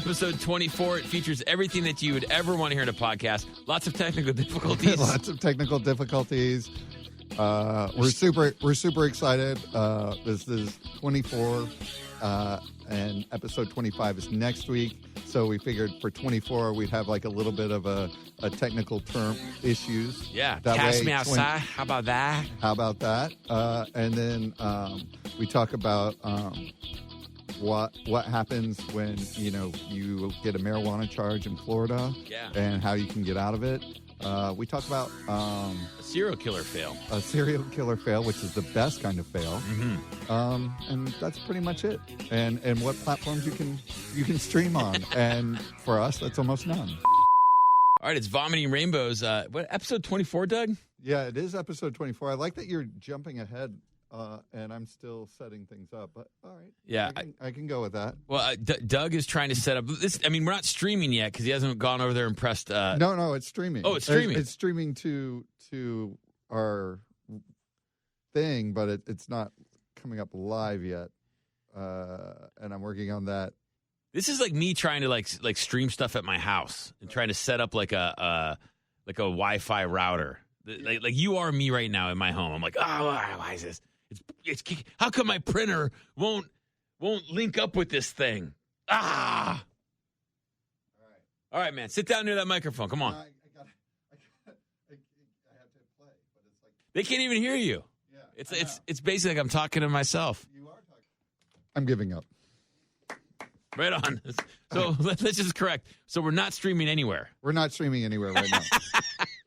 episode 24. It features everything that you would ever want to hear in a podcast. Lots of technical difficulties. Lots of technical difficulties. We're super excited. This is 24, and episode 25 is next week. So we figured for 24 we'd have like a little bit of a technical term issues. Yeah, That cast way, me outside. How about that? How about that? And then we talk about what happens when you get a marijuana charge in Florida. Yeah. And how you can get out of it. We talk about A serial killer fail. a serial killer fail, which is the best kind of fail. And that's pretty much it. And what platforms you can stream on. And for us, that's almost none. All right, it's Vomiting Rainbows. What, episode 24, Doug? Yeah, it is episode 24. I like that you're jumping ahead, and I'm still setting things up. But all right. Yeah. I can go with that. Well, Doug is trying to set up this. I mean, we're not streaming yet because he hasn't gone over there and pressed. No, it's streaming. Oh, it's streaming. It's streaming to our thing, but it's not coming up live yet. And I'm working on that. This is like me trying to like stream stuff at my house and trying to set up like a Wi-Fi router. Like you are me right now in my home. I'm like, why is this? It's how come my printer won't link up with this thing? All right, man. Sit down near that microphone. Come on. I have to play, but it's like They can't even hear you. Yeah, It's basically like I'm talking to myself. you are talking. I'm giving up. Right on. So let's just correct. So we're not streaming anywhere. We're not streaming anywhere right now.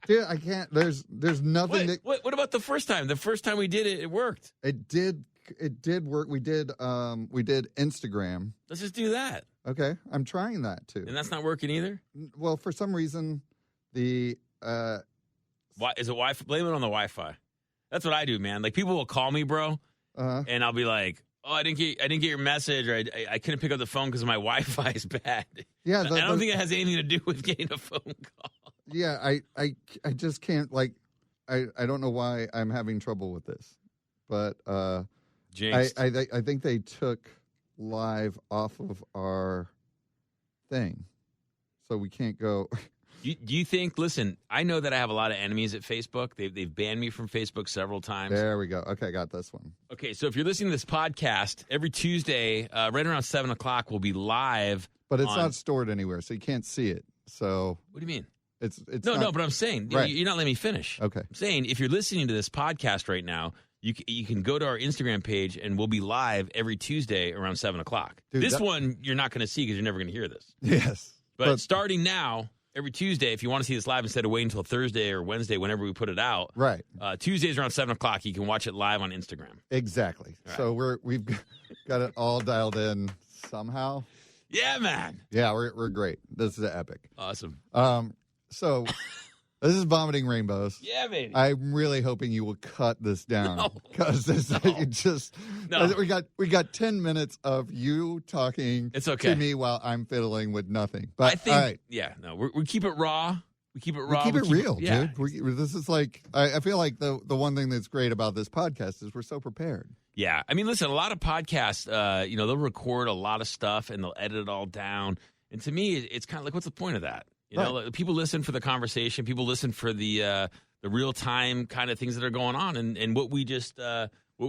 Dude, I can't. There's nothing that What about the first time? The first time we did it, it worked. it did work. We did Instagram. Let's just do that. Okay, I'm trying that too. And that's not working either? Well, for some reason, the Why is it Wi-Fi? Blame it on the Wi-Fi. That's what I do, man. Like people will call me, bro, and I'll be like, "Oh, I didn't get your message, or I couldn't pick up the phone because my Wi-Fi is bad." Yeah, I don't think it has anything to do with getting a phone call. yeah, I just can't I don't know why I'm having trouble with this, but Jinxed. I think they took live off of our thing, so we can't go. Do you think? Listen, I know that I have a lot of enemies at Facebook. They've banned me from Facebook several times. There we go. Okay, got this one. Okay, so if you're listening to this podcast every Tuesday, right around 7:00, we'll be live. But it's not stored anywhere, so you can't see it. So What do you mean? it's No, but I'm saying Right. you're not letting me finish. Okay. I'm saying if you're listening to this podcast right now, you can go to our Instagram page and we'll be live every Tuesday around 7:00. Dude, This one you're not going to see because you're never going to hear this. Yes, But starting now, every Tuesday, if you want to see this live instead of waiting until Thursday or Wednesday, whenever we put it out, right, Tuesdays around 7:00, you can watch it live on Instagram. exactly. Right. So we've got it all dialed in somehow. Yeah, man. Yeah, we're great. This is epic. Awesome. So this is Vomiting Rainbows. Yeah, baby. I'm really hoping you will cut this down because No. we got 10 minutes of you talking It's okay. to me while I'm fiddling with nothing. But I think, all right. yeah, no, we keep it raw. We keep it raw. We keep it real, yeah. dude. This is like I feel like the one thing that's great about this podcast is we're so prepared. Yeah. I mean, listen, a lot of podcasts, they'll record a lot of stuff and they'll edit it all down. And to me, it's kind of like, what's the point of that? You know, like, people listen for the conversation. People listen for the real time kind of things that are going on. And what we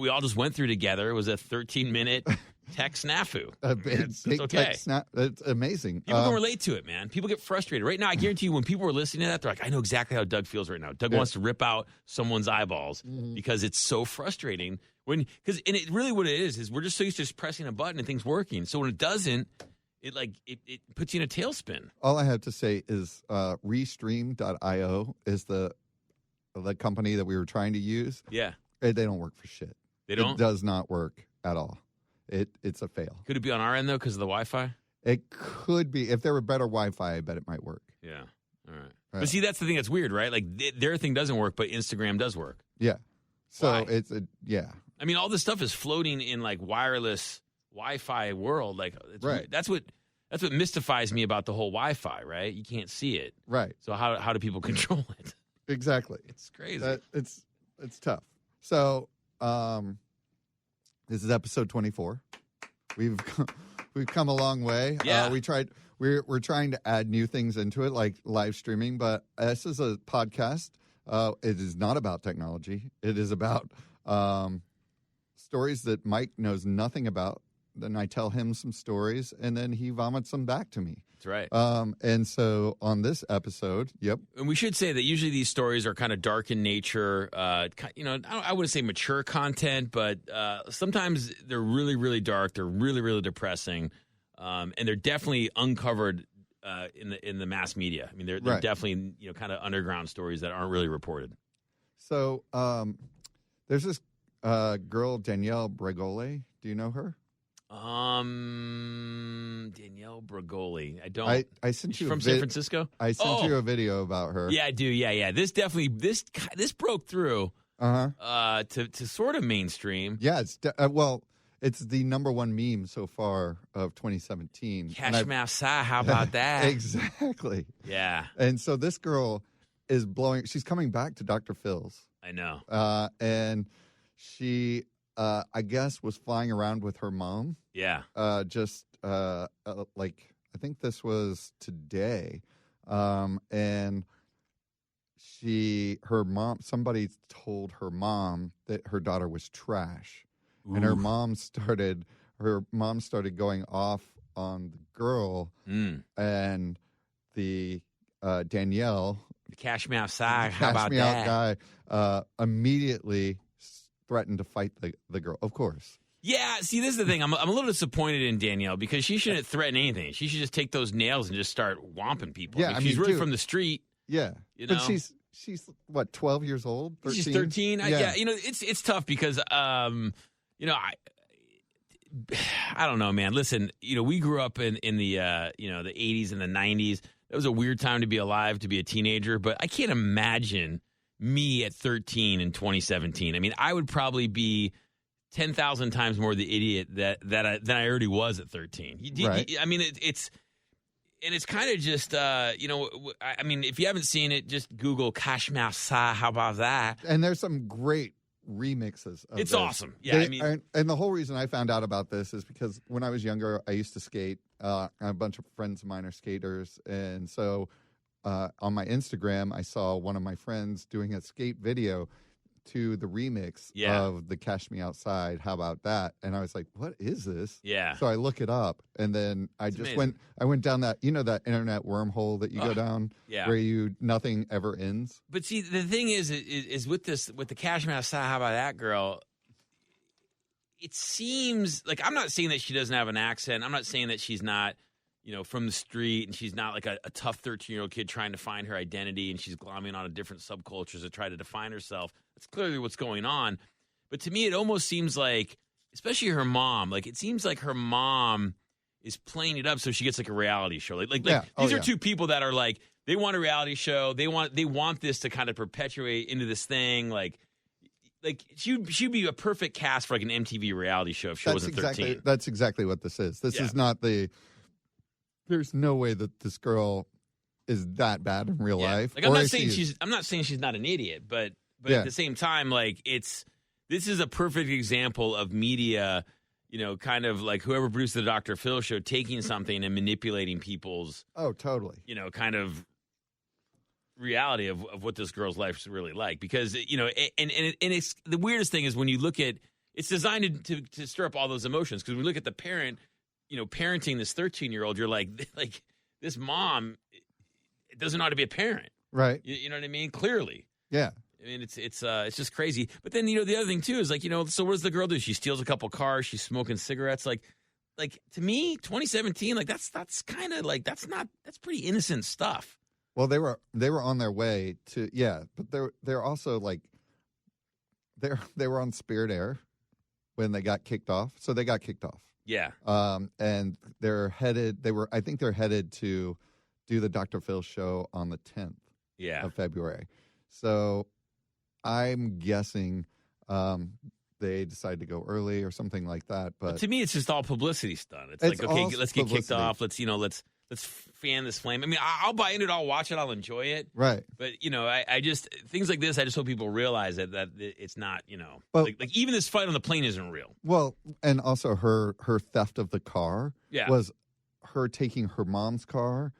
all just went through together was a 13-minute tech snafu. A big It's okay. tech snap. It's amazing. People can relate to it, man. People get frustrated. Right now, I guarantee you, when people are listening to that, they're like, I know exactly how Doug feels right now. Doug wants to rip out someone's eyeballs because it's so frustrating. And it really what it is we're just so used to just pressing a button and things working. So when it doesn't, it puts you in a tailspin. All I have to say is Restream.io is the company that we were trying to use. Yeah. They don't work for shit. They don't? It does not work at all. It's a fail. Could it be on our end, though, because of the Wi-Fi? It could be. If there were better Wi-Fi, I bet it might work. Yeah. All right. But see, that's the thing that's weird, right? Like, their thing doesn't work, but Instagram does work. Yeah. So Why? yeah. I mean, all this stuff is floating in, like, wireless Wi-Fi world. Like, Right. That's what mystifies me about the whole Wi-Fi, right? You can't see it. Right. So how do people control it? Exactly. It's crazy. It's tough. So this is episode 24. we've come a long way. Yeah. We're trying to add new things into it, like live streaming. But this is a podcast. It is not about technology. It is about stories that Mike knows nothing about. Then I tell him some stories, and then he vomits them back to me. That's right. And so on this episode, yep. And we should say that usually these stories are kind of dark in nature. I wouldn't say mature content, but sometimes they're really, really dark. They're really, really depressing, and they're definitely uncovered in the mass media. I mean, they're Right. definitely kind of underground stories that aren't really reported. So there's this girl, Danielle Bregoli. Do you know her? Danielle Bregoli. I don't. I sent She's you from San Francisco. I sent you a video about her. Yeah, I do. Yeah. This definitely this broke through to sort of mainstream. Yeah, it's it's the number one meme so far of 2017. Cash Massa, how about that? Exactly. Yeah, And so this girl is blowing. She's coming back to Dr. Phil's, I know. and she, I guess, was flying around with her mom. Yeah, Like I think this was today, and somebody told her mom that her daughter was trash. And her mom started going off on the girl, and the Danielle, the Cash Massa, how Cash about Me that? Out guy, immediately threatened to fight the girl. Of course. Yeah, see, this is the thing. I'm a little disappointed in Danielle because she shouldn't threaten anything. She should just take those nails and just start whomping people. Yeah, she's really dude, from the street. Yeah, But she's what, 12 years old? 13? She's 13. Yeah. It's tough because I don't know, man. Listen, we grew up in the the 80s and the 90s. That was a weird time to be alive, to be a teenager. But I can't imagine me at 13 in 2017. I mean, I would probably be 10,000 times more the idiot than I already was at 13. Right. I mean, it's kind of just I mean, if you haven't seen it, just Google Cash Massa. How about that? And there's some great remixes of It's this. awesome. Yeah, and the whole reason I found out about this is because when I was younger, I used to skate. A bunch of friends of mine are skaters, and so on my Instagram, I saw one of my friends doing a skate video to the remix of the Cash Me Outside. How about that? And I was like, what is this? Yeah. So I look it up, and then I went down that internet wormhole that you go down, where nothing ever ends. But see, the thing is with the Cash Me Outside, how about that girl? It seems like, I'm not saying that she doesn't have an accent. I'm not saying that she's not, from the street, and she's not like a tough 13-year-old kid trying to find her identity, and she's glomming on different subcultures to try to define herself. That's clearly what's going on. But to me, it almost seems like, especially her mom, like it seems like her mom is playing it up so she gets like a reality show. These are two people that are like, they want a reality show. They want this to kind of perpetuate into this thing. Like she'd be a perfect cast for like an MTV reality show if she wasn't 13. That's exactly what this is. This is not there's no way that this girl is that bad in real life. Like I'm not saying she's not an idiot, but at the same time, like this is a perfect example of media, kind of like whoever produced the Dr. Phil show taking something and manipulating people's totally. Kind of reality of what this girl's life is really like. Because, and it's the weirdest thing is when you look at it's designed to stir up all those emotions. Because when we look at the parent, parenting this 13-year-old, you're like this mom doesn't know how to be a parent. Right. You know what I mean? Clearly. Yeah. I mean, it's just crazy. But then, the other thing, too, is like, so what does the girl do? She steals a couple cars. She's smoking cigarettes. Like to me, 2017, like that's kind of like, that's pretty innocent stuff. Well, they were on their way to, but they're also like, they were on Spirit Air when they got kicked off. So they got kicked off. Yeah. And they're headed to do the Dr. Phil show on the 10th of February. So I'm guessing they decided to go early or something like that. But to me, it's just all publicity stunt. It's like, okay, let's get kicked off. Let's let's fan this flame. I mean, I'll buy into it, I'll watch it, I'll enjoy it. Right. But I just things like this. I just hope people realize that it's not. But, like even this fight on the plane isn't real. Well, and also her theft of the car was her taking her mom's car,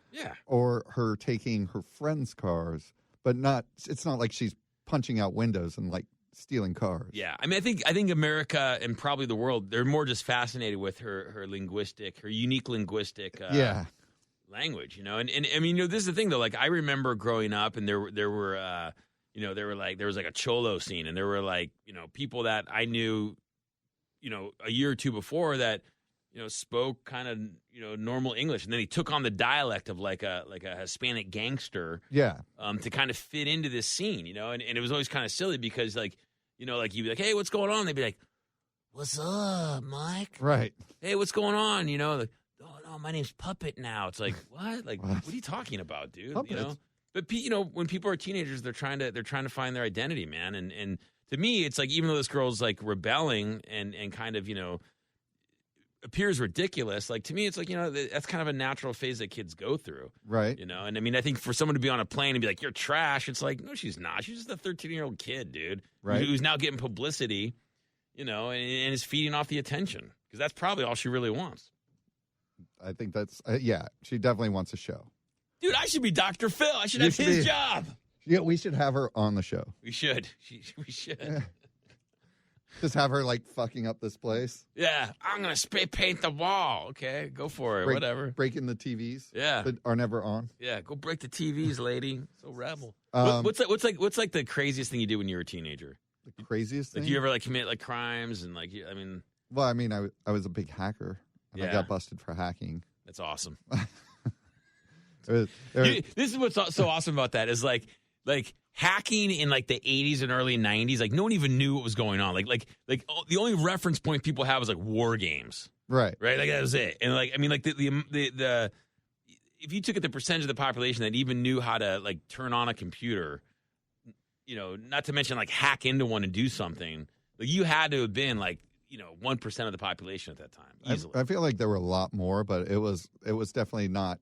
or her taking her friends' cars, but it's not like she's punching out windows and like stealing cars. Yeah, I mean, I think America and probably the world, they're more just fascinated with her unique linguistic language, and I mean, this is the thing though. Like I remember growing up, and there were there was like a cholo scene, and there were like people that I knew, a year or two before that spoke kind of normal English, and then he took on the dialect of like a Hispanic gangster, to kind of fit into this scene, and it was always kind of silly because like like you'd be like, hey, what's going on? They'd be like, what's up, Mike? Right. Hey, what's going on? Like, oh no, my name's Puppet now. It's like what? Like what are you talking about, dude? Puppet. But when people are teenagers, they're trying to find their identity, man, and to me, it's like even though this girl's like rebelling and kind of appears ridiculous, like to me it's like that's kind of a natural phase that kids go through, right? And I mean I think for someone to be on a plane and be like you're trash, it's like no, she's not. She's just a 13-year-old kid, dude, right? Who's now getting publicity, and is feeding off the attention because that's probably all she really wants. I think that's she definitely wants a show. Dude, I should be Dr. Phil. I should have his job. Yeah, we should have her on the show. We should. We should. Yeah. Just have her like fucking up this place. Yeah, I'm gonna spray paint the wall. Okay, go for it. Whatever. Breaking the TVs. Yeah, that are never on. Yeah, go break the TVs, lady. So rebel. What's like the craziest thing you did when you were a teenager? The craziest thing? Like, do you ever like commit like crimes and like I mean? Well, I mean, I was a big hacker and I got busted for hacking. That's awesome. This is what's so awesome about that is like hacking in like the 80s and early 90s, like no one even knew what was going on. Like the only reference point people have is like war games. Right. Like that was it. And like I mean like the if you took the percentage of the population that even knew how to like turn on a computer, not to mention like hack into one and do something, like you had to have been like 1% of the population at that time easily. I feel like there were a lot more, but it was definitely not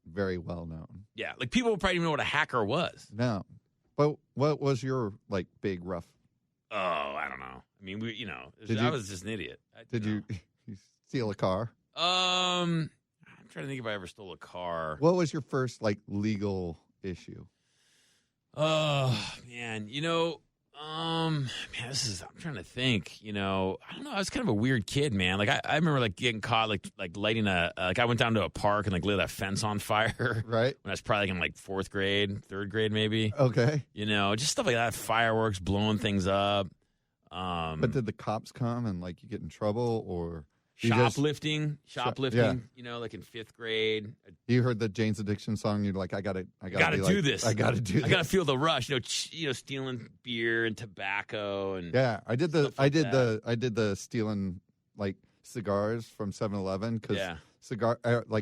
very well known. Yeah, like people probably didn't even know what a hacker was. No. But what was your like big rough? Oh, I don't know. I mean, I was just an idiot. Did you steal a car? I'm trying to think if I ever stole a car. What was your first like legal issue? Oh man, I'm trying to think. I don't know. I was kind of a weird kid, man. Like I remember like getting caught like lighting like I went down to a park and like lit a fence on fire. Right. When I was probably like in like 4th grade, 3rd grade maybe. Okay. Just stuff like that. Fireworks, blowing things up. But did the cops come and like you get in trouble or shoplifting? Yeah. Like in 5th grade. You heard the Jane's Addiction song. You're like, I gotta do this. I gotta do this. I gotta feel the rush. Stealing beer and tobacco and I did the stealing like cigars from 7-Eleven because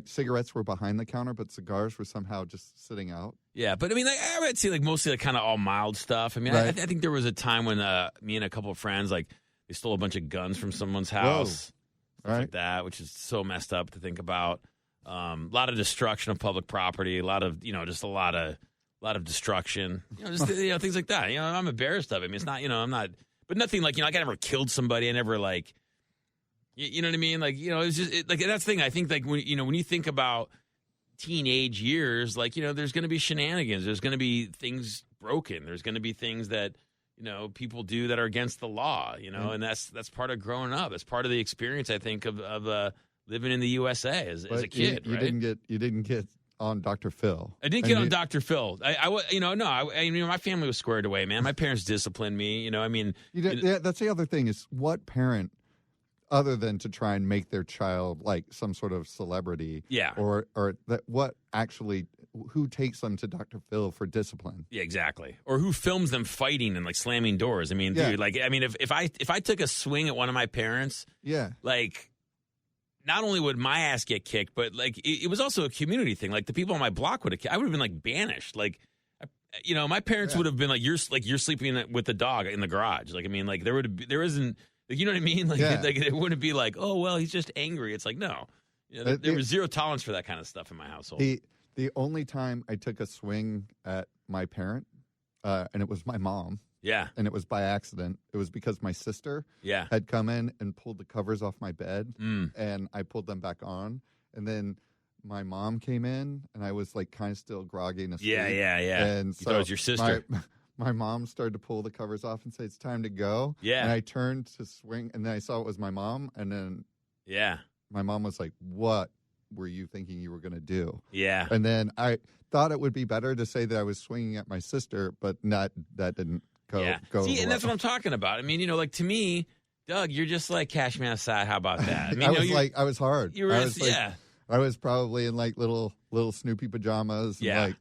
cigarettes were behind the counter, but cigars were somehow just sitting out. Yeah, but I mean, like I would see like mostly like kind of all mild stuff. I mean, right. I think there was a time when me and a couple of friends like they stole a bunch of guns from someone's house. Whoa. Right. Like that, which is so messed up to think about. A lot of destruction of public property, a lot of just a lot of destruction. Things like that. I'm embarrassed of it. I mean, it's not. I'm not. But nothing like like I never killed somebody. I never like. You know what I mean? Like it's just like that's the thing. I think like when you think about teenage years, like there's going to be shenanigans. There's going to be things broken. There's going to be things that. People do that are against the law, and that's part of growing up. That's part of the experience, I think, of living in the USA as a kid. You didn't get on Dr. Phil. I didn't get on Dr. Phil. My family was squared away, man. My parents disciplined me. That's the other thing is what parent, other than to try and make their child like some sort of celebrity, or that what actually. Who takes them to Dr. Phil for discipline? Yeah, exactly. Or who films them fighting and like slamming doors? I mean, dude, like, I mean, if I took a swing at one of my parents, like, not only would my ass get kicked, but like, it was also a community thing. Like, the people on my block I would have been like banished. Like, my parents would have been like, you're sleeping with the dog in the garage. Like, I mean, like, there isn't, like, you know what I mean? Like, like, it wouldn't be like, oh well, he's just angry. It's like, no. You know, there was zero tolerance for that kind of stuff in my household. The only time I took a swing at my parent, and it was my mom. Yeah. And it was by accident. It was because my sister had come in and pulled the covers off my bed, and I pulled them back on. And then my mom came in, and I was like kind of still groggy and asleep. Yeah. And so it was your sister. My mom started to pull the covers off and say, "It's time to go." Yeah. And I turned to swing, and then I saw it was my mom, and then my mom was like, "What were you thinking you were going to do?" Yeah. And then I thought it would be better to say that I was swinging at my sister, but that didn't go. See, and that's what I'm talking about. I mean, you know, like to me, Doug, you're just like cash me outside. How about that? I mean, I was hard. I was probably in like little Snoopy pajamas. And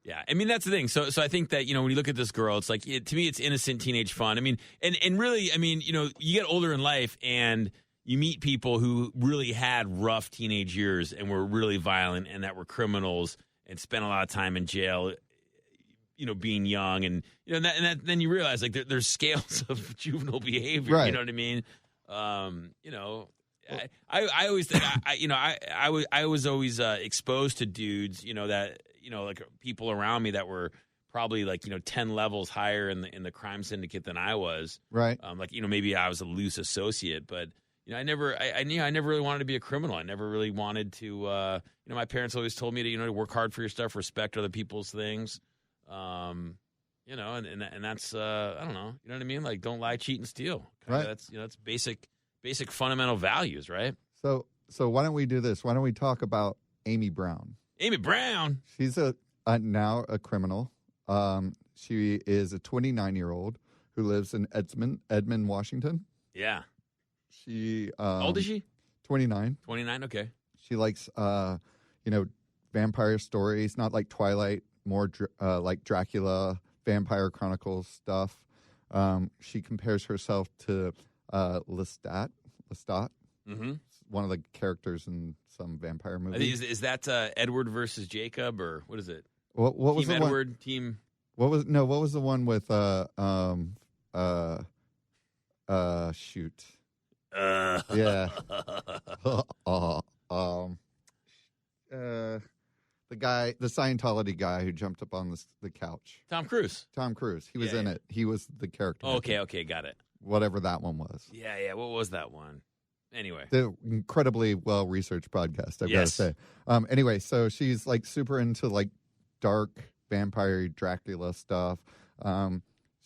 Yeah, I mean that's the thing. So I think that, you know, when you look at this girl, it's like to me it's innocent teenage fun. I mean, and really, I mean, you know, you get older in life and you meet people who really had rough teenage years and were really violent and that were criminals and spent a lot of time in jail, you know, being young, and you know, then you realize like there's scales of juvenile behavior. Right. You know what I mean? You know. I always think I was always exposed to dudes, you know, that, you know, like people around me that were probably like, you know, 10 levels higher in the crime syndicate than I was. Right. Like, you know, maybe I was a loose associate, but you know, I never really wanted to be a criminal. I never really wanted to, you know, my parents always told me to, you know, to work hard for your stuff, respect other people's things. You know, and that's, I don't know, you know what I mean? Like, don't lie, cheat, and steal. Right. That's, you know, that's basic fundamental values, right? So why don't we do this? Why don't we talk about Amy Brown? Amy Brown. She's now a criminal. She is a 29-year-old who lives in Edmond, Washington. Yeah. She how old is she? 29. 29. Okay. She likes you know, vampire stories, not like Twilight, more like Dracula, Vampire Chronicles stuff. She compares herself to Lestat, one of the characters in some vampire movies. Is that Edward versus Jacob, or what is it? What was Team the Edward? one? Team. What was the one with shoot? Yeah. The Scientology guy who jumped up on the couch. Tom Cruise. Tom Cruise. He was in it. He was the character. Oh, okay, got it. Whatever that one was. Yeah. What was that one? Anyway. The incredibly well-researched podcast, I've got to say. Anyway, so she's like super into like dark vampire Dracula stuff.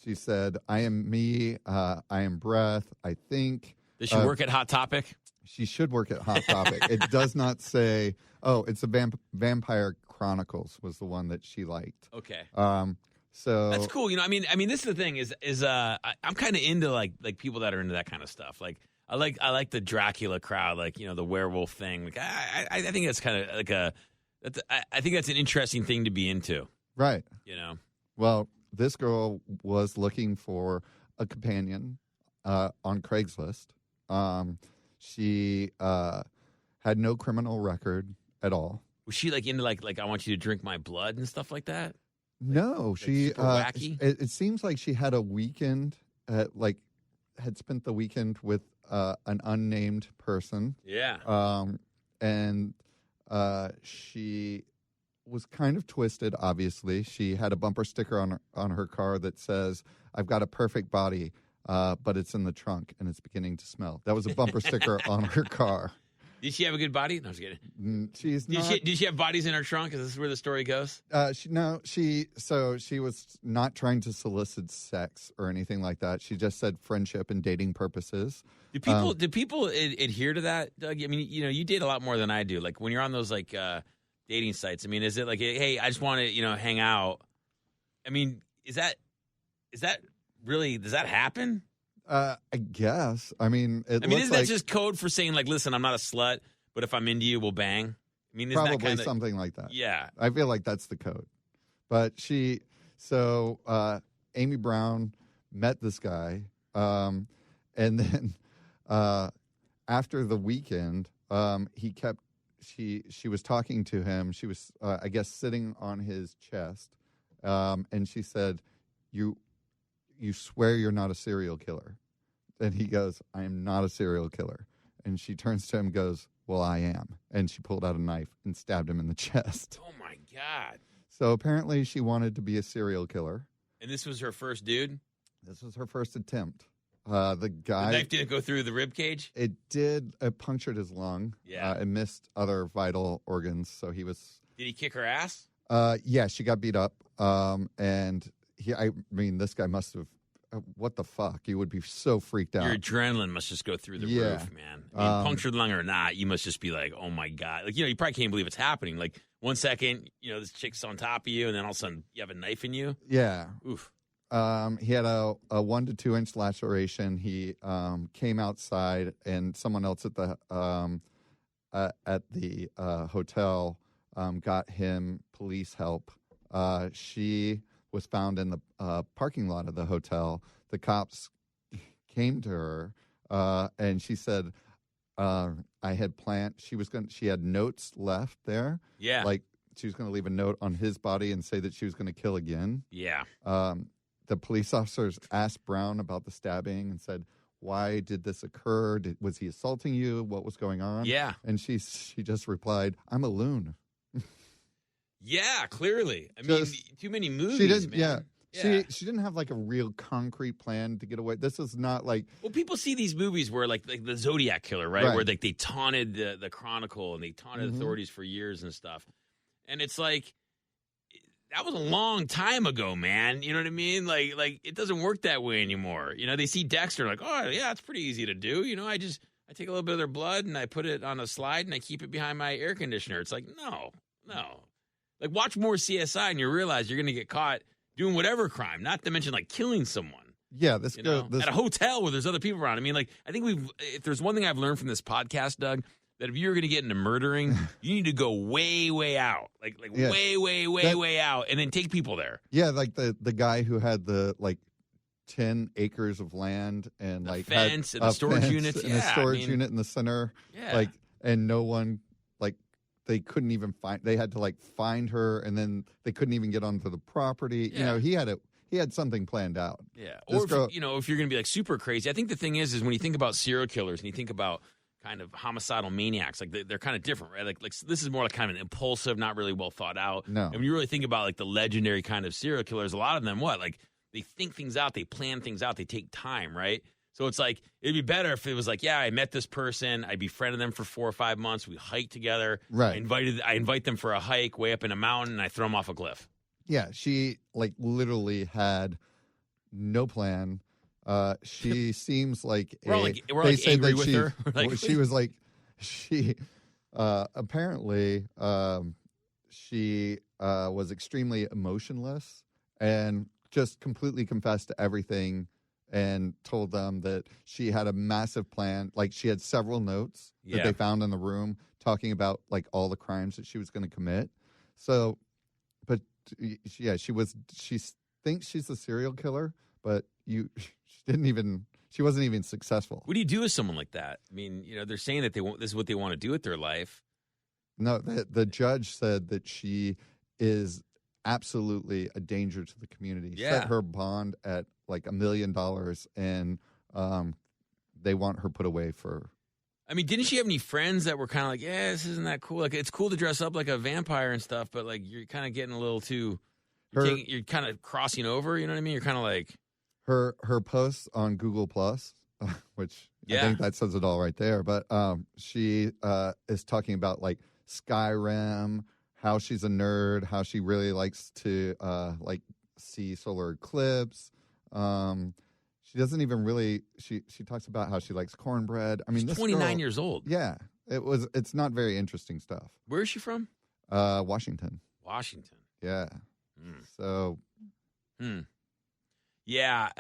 She said, "I am me. I am breath. I think." Does she work at Hot Topic? She should work at Hot Topic. It does not say. Oh, it's a Vampire Chronicles was the one that she liked. Okay. So that's cool. You know, I mean, this is the thing is I'm kind of into like people that are into that kind of stuff. Like I like the Dracula crowd, like, you know, the werewolf thing. Like I think that's kind of like I think that's an interesting thing to be into. Right. You know. Well, this girl was looking for a companion on Craigslist. She had no criminal record at all. Was she like into like I want you to drink my blood and stuff like that? No, she super wacky? It seems like she had a weekend had spent the weekend with an unnamed person. Yeah. And she was kind of twisted, obviously. She had a bumper sticker on her car that says, "I've got a perfect body, but it's in the trunk and it's beginning to smell." That was a bumper sticker on her car. Did she have a good body? No, I was kidding. She's not. Did she have bodies in her trunk? Is this where the story goes? She was not trying to solicit sex or anything like that. She just said friendship and dating purposes. Do people adhere to that, Doug? I mean, you know, you date a lot more than I do. Like when you're on those like dating sites. I mean, is it like, hey, I just want to, you know, hang out? I mean, is that really, does that happen? I guess. I mean, isn't that just code for saying like, listen, I'm not a slut, but if I'm into you, we'll bang? I mean, probably that kinda, something like that. Yeah, I feel like that's the code. But Amy Brown met this guy, and then after the weekend, she was talking to him. She was, I guess, sitting on his chest, and she said, "You swear you're not a serial killer?" And he goes, "I am not a serial killer." And she turns to him and goes, well, I am. And she pulled out a knife and stabbed him in the chest. Oh, my God. So apparently she wanted to be a serial killer. And this was her first dude? This was her first attempt. The guy... The knife didn't go through the rib cage? It did. It punctured his lung. Yeah. It missed other vital organs, so he was... Did he kick her ass? Yeah, she got beat up. And this guy must have... what the fuck? You would be so freaked out. Your adrenaline must just go through the roof, man. I mean, punctured lung or not, you must just be like, oh, my God. Like, you probably can't believe it's happening. Like, 1 second, this chick's on top of you, and then all of a sudden you have a knife in you. Yeah. Oof. He had a 1 to 2 inch laceration. He came outside, and someone else at the hotel got him police help. She was found in the parking lot of the hotel. The cops came to her, and she said, "I had planned." She had notes left there. Yeah, like she was going to leave a note on his body and say that she was going to kill again. Yeah. The police officers asked Brown about the stabbing and said, "Why did this occur? Was he assaulting you? What was going on?" Yeah. And she just replied, "I'm a loon." Yeah, clearly. I mean, too many movies, she didn't, man. Yeah. She didn't have like a real concrete plan to get away. This is not like... Well, people see these movies where like the Zodiac Killer, right? Where like they taunted the Chronicle and they taunted authorities for years and stuff. And it's like, that was a long time ago, man. You know what I mean? Like it doesn't work that way anymore. They see Dexter like, oh yeah, it's pretty easy to do. I take a little bit of their blood and I put it on a slide and I keep it behind my air conditioner. It's like, no. Like, watch more CSI and you realize you're going to get caught doing whatever crime, not to mention, like, killing someone. Yeah, at a hotel where there's other people around. I mean, like, I think if there's one thing I've learned from this podcast, Doug, that if you're going to get into murdering, you need to go way, way out. Like way out, and then take people there. Yeah, like the guy who had the, 10 acres of land and, the fence and the storage units. And a storage unit in the center. Yeah. And no one... they couldn't even they had to find her, and then they couldn't even get onto the property. Yeah. He had something planned out. Yeah. Or if you're going to be like super crazy, I think the thing is when you think about serial killers and you think about kind of homicidal maniacs, like they're kind of different, right? Like this is more like kind of an impulsive, not really well thought out. No. And when you really think about like the legendary kind of serial killers, a lot of them, like they think things out, they plan things out, they take time, right? So it's like, it'd be better if it was like, yeah, I met this person, I befriended them for 4 or 5 months, we hiked together. Right. I invite them for a hike way up in a mountain, and I throw them off a cliff. Yeah, she literally had no plan. She seems like we're angry with her. She was like, apparently she was extremely emotionless and just completely confessed to everything. And told them that she had a massive plan. Like, she had several notes that they found in the room talking about, all the crimes that she was going to commit. So, but, yeah, she thinks she's a serial killer, but she wasn't even successful. What do you do with someone like that? I mean, they're saying that this is what they want to do with their life. No, the judge said that she is absolutely a danger to the community. Yeah. Set her bond at $1 million, and they want her put away for... I mean, didn't she have any friends that were kind of like, yeah, this isn't that cool? Like, it's cool to dress up like a vampire and stuff, but you're kind of getting a little too... You're kind of crossing over, you know what I mean? You're kind of like... Her posts on Google Plus, which I think that says it all right there, but she is talking about Skyrim, how she's a nerd, how she really likes to see solar eclipse. She doesn't even really. She talks about how she likes cornbread. I mean, she's 29 years old. Yeah, it's not very interesting stuff. Where is she from? Washington. Washington. Yeah. So. Yeah.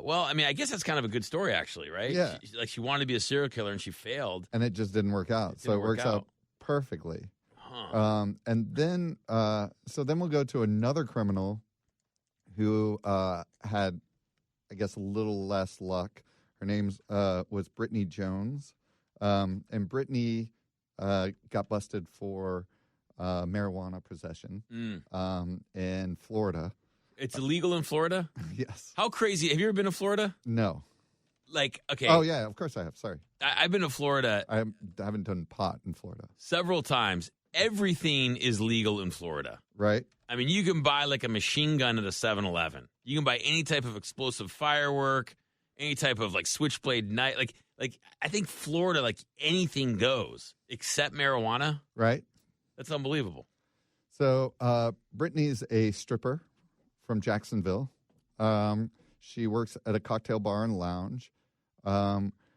Well, I mean, I guess that's kind of a good story, actually, right? Yeah. She wanted to be a serial killer and she failed, and it just didn't work out. So it works out perfectly. Huh. And then, so then we'll go to another criminal who had, I guess, a little less luck. Her name was Brittany Jones. And Brittany got busted for marijuana possession in Florida. It's illegal in Florida? Yes. How crazy. Have you ever been to Florida? No. like, okay. Oh, yeah, of course I have. Sorry. I've been to Florida I haven't done pot in Florida. several times. Everything is legal in Florida. Right? I mean, you can buy like a machine gun at a 7-Eleven. You can buy any type of explosive firework, any type of like switchblade knife. Like I think Florida, like anything goes except marijuana. Right? That's unbelievable. So Brittany's a stripper from Jacksonville. She works at a cocktail bar and lounge.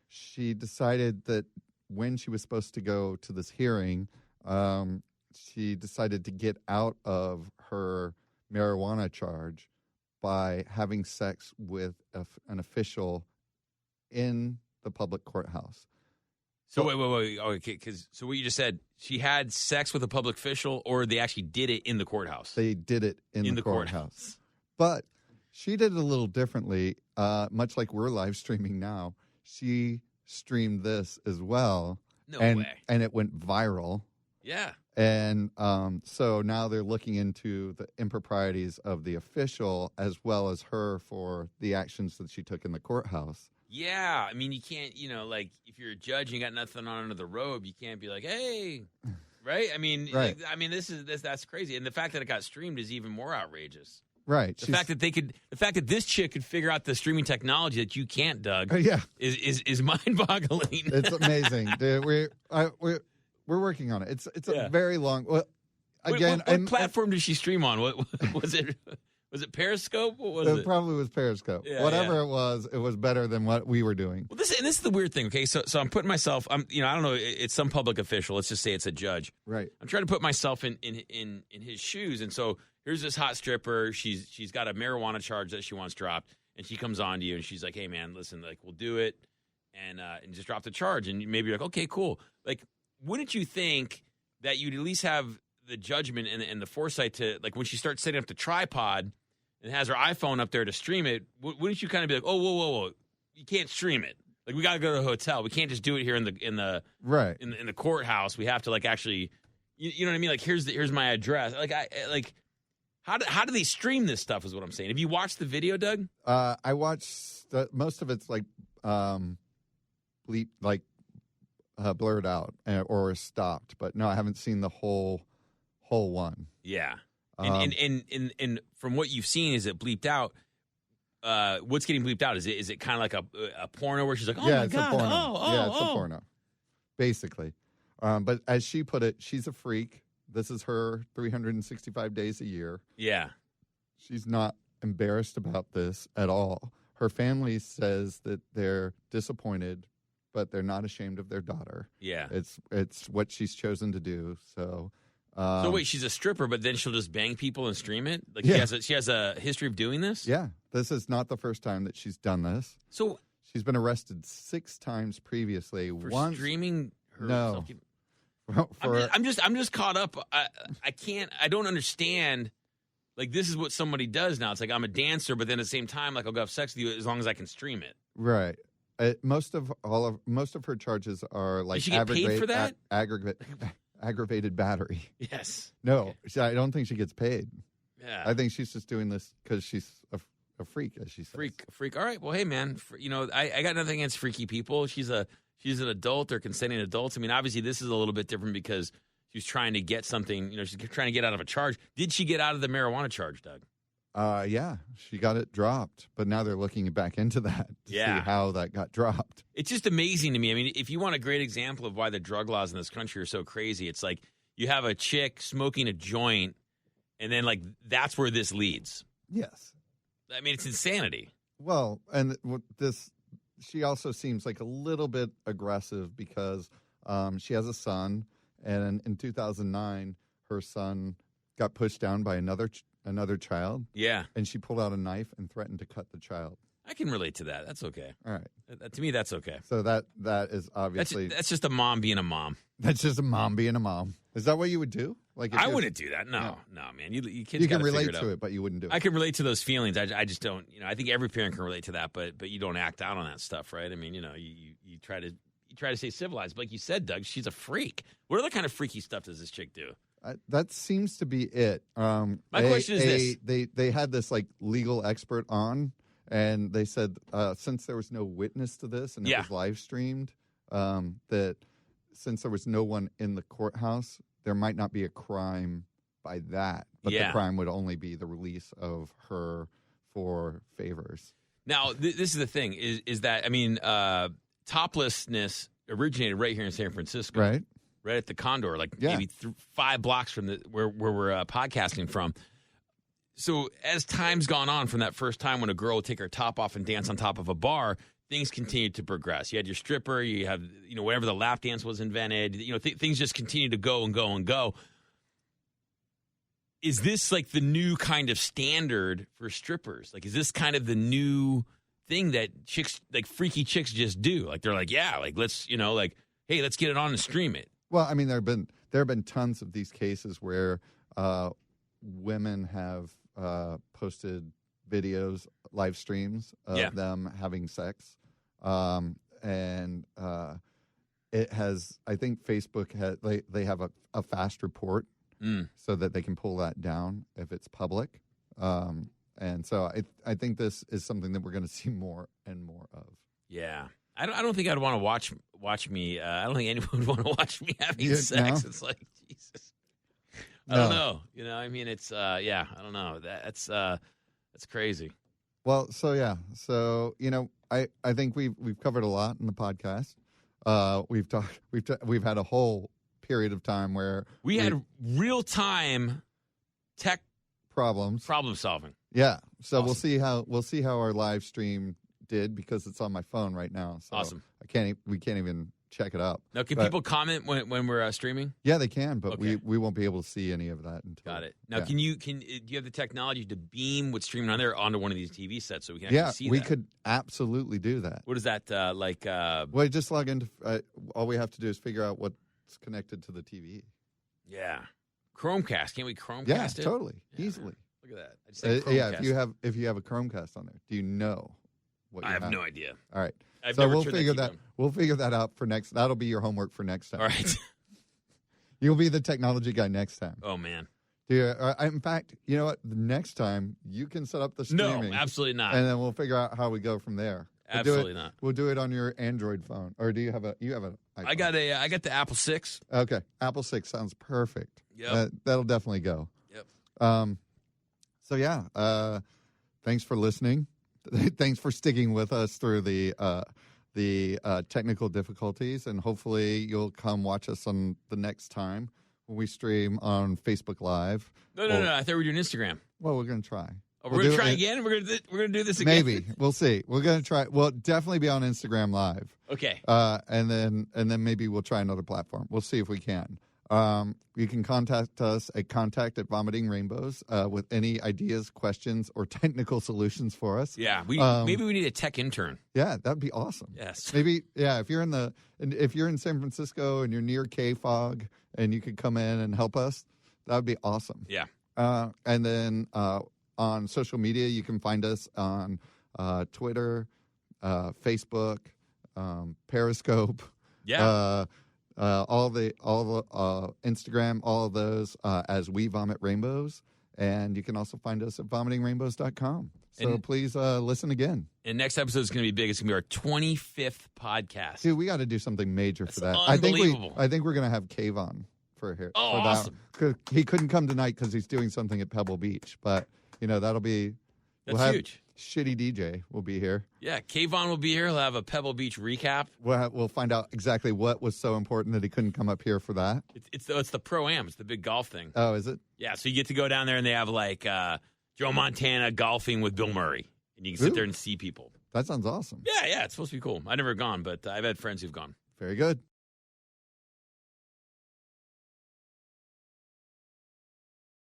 She decided that when she was supposed to go to this hearing, she decided to get out of her marijuana charge by having sex with an official in the public courthouse. So wait. Okay, so what you just said, she had sex with a public official, or they actually did it in the courthouse? They did it in the courthouse. But she did it a little differently, much like we're live streaming now. She streamed this as well. No way. And it went viral. Yeah. And so now they're looking into the improprieties of the official as well as her for the actions that she took in the courthouse. Yeah. I mean, you can't, like if you're a judge and you got nothing on under the robe, you can't be like, hey, right? I mean, right. That's crazy. And the fact that it got streamed is even more outrageous. Right. The fact that this chick could figure out the streaming technology that you can't, Doug, is mind-boggling. It's amazing. Dude, we're working on it. It's a very long. Well, again, what platform did she stream on? What was it? Was it Periscope? What was it? It probably was Periscope. Yeah, Whatever it was better than what we were doing. Well, this is the weird thing. Okay, so I'm putting myself. I don't know. It's some public official. Let's just say it's a judge. Right. I'm trying to put myself in his shoes, and so here's this hot stripper. She's got a marijuana charge that she wants dropped, and she comes on to you, and she's like, "Hey, man, listen, like we'll do it, and just drop the charge." And maybe you're like, "Okay, cool." Like, wouldn't you think that you'd at least have the judgment and the foresight to, like, when she starts setting up the tripod and has her iPhone up there to stream it, wouldn't you kind of be like, "Oh, whoa, you can't stream it. Like, we got to go to a hotel. We can't just do it here in the right in the courthouse. We have to like actually, you know what I mean? Like, here's my address. Like, how do they stream this stuff? Is what I'm saying. Have you watched the video, Doug? I watched most of it's like blurred out or stopped, but no, I haven't seen the whole one. Yeah. And from what you've seen, is it bleeped out? What's getting bleeped out? Is it kind of like a porno where she's like, oh, yeah, my it's God, a porno. oh, it's a porno, basically. But as she put it, she's a freak. This is her 365 days a year. Yeah. She's not embarrassed about this at all. Her family says that they're disappointed, but they're not ashamed of their daughter. Yeah. It's what she's chosen to do. So wait, she's a stripper, but then she'll just bang people and stream it? Like, yeah. she has a history of doing this? Yeah. This is not the first time that she's done this. So she's been arrested 6 times previously. For streaming her No. I'm just caught up. I don't understand. Like, this is what somebody does now. It's like, I'm a dancer, but then at the same time, like, I'll go have sex with you as long as I can stream it. Right. Most of her charges are like, Does she get paid for that? Aggravated battery. Yes. No, I don't think she gets paid. Yeah. I think she's just doing this because she's a freak, as she says. Freak. All right. Well, hey, man. I got nothing against freaky people. She's an adult or consenting adult. I mean, obviously, this is a little bit different because she's trying to get something. She's trying to get out of a charge. Did she get out of the marijuana charge, Doug? Yeah, she got it dropped, but now they're looking back into that to see how that got dropped. It's just amazing to me. I mean, if you want a great example of why the drug laws in this country are so crazy, it's like you have a chick smoking a joint, and then, like, that's where this leads. Yes. I mean, it's insanity. Well, and she also seems like a little bit aggressive because she has a son, and in 2009, her son got pushed down by another child. Yeah. And she pulled out a knife and threatened to cut the child. I can relate to that. That's okay. All right. To me, that's okay. So that is obviously... That's just a mom being a mom. That's just a mom being a mom. Is that what you would do? Like, I wouldn't do that. No, man. You kids you can relate to it, but you wouldn't do it. I can relate to those feelings. I just don't. I think every parent can relate to that, but you don't act out on that stuff, right? I mean, you try to stay civilized. But like you said, Doug, she's a freak. What other kind of freaky stuff does this chick do? That seems to be it. My question is this: they had this like legal expert on, And they said since there was no witness to this and it was live streamed, that since there was no one in the courthouse, there might not be a crime by that. But the crime would only be the release of her for favors. Now, this is the thing, is that, I mean, toplessness originated right here in San Francisco. Right. Right at the Condor, like maybe 5 blocks from where we're podcasting from. So as time's gone on from that first time when a girl would take her top off and dance on top of a bar, things continued to progress. You had your stripper, you have, whenever the lap dance was invented, things just continue to go and go and go. Is this like the new kind of standard for strippers? Like, is this kind of the new thing that chicks, like freaky chicks just do? Like, they're like, yeah, like, let's, hey, let's get it on and stream it. Well, I mean, there have been tons of these cases where women have posted videos, live streams of them having sex, and it has. I think Facebook has. They have a fast report so that they can pull that down if it's public, and so I think this is something that we're going to see more and more of. Yeah. I don't think I'd want to watch me. I don't think anyone would want to watch me having sex. No? It's like, Jesus. I don't know. I mean, it's I don't know. That's crazy. Well, so I think we've covered a lot in the podcast. We've had a whole period of time where we had real time tech problem solving. Yeah. So awesome. We'll see how our live stream did, because it's on my phone right now. So awesome. We can't even check it up. Now, can people comment when we're streaming? Yeah, they can, but we won't be able to see any of that until. Got it. Now, do you have the technology to beam what's streaming on there onto one of these TV sets so we can actually see that? Yeah, we could absolutely do that. What is that like? Well, just log into. All we have to do is figure out what's connected to the TV. Yeah, Chromecast. Can't we Chromecast it? Yeah, totally, easily. Look at that. I just said Chromecast. if you have a Chromecast on there, do you know? I have no idea. All right. We'll figure that out for next. That'll be your homework for next time. All right. You'll be the technology guy next time. Oh, man. In fact, you know what? The next time you can set up the streaming. No, absolutely not. And then we'll figure out how we go from there. Absolutely not. We'll do it on your Android phone, or do you have an iPhone? I got the Apple 6. Okay, Apple 6 sounds perfect. Yep. That'll definitely go. Yep. Thanks for listening. Thanks for sticking with us through the technical difficulties, and hopefully you'll come watch us on the next time when we stream on Facebook Live. No. I thought we were doing Instagram. Well, we're going to try. Oh, we're going to try again? We're going to do this again? Maybe. We'll see. We're going to try. We'll definitely be on Instagram Live. Okay. And then maybe we'll try another platform. We'll see if we can. You can contact us at contact@Vomiting Rainbows with any ideas, questions, or technical solutions for us. Yeah, maybe we need a tech intern. Yeah, that'd be awesome. Yes. Maybe, if you're in San Francisco and you're near KFOG and you could come in and help us, that would be awesome. Yeah. And then on social media, you can find us on Twitter, Facebook, Periscope. Yeah. All the Instagram, all of those as We Vomit Rainbows. And you can also find us at vomitingrainbows.com. So please listen again. And next episode is going to be big. It's going to be our 25th podcast. Dude, we got to do something major for that. Unbelievable. I think we're going to have Cave on for here. Oh, for awesome. He couldn't come tonight because he's doing something at Pebble Beach. But, that'll be... That's huge. Shitty DJ will be here. Yeah, Kayvon will be here. He'll have a Pebble Beach recap. We'll find out exactly what was so important that he couldn't come up here for that. It's the Pro-Am. It's the big golf thing. Oh, is it? Yeah, so you get to go down there and they have like Joe Montana golfing with Bill Murray. And you can sit there and see people. That sounds awesome. Yeah, it's supposed to be cool. I've never gone, but I've had friends who've gone. Very good.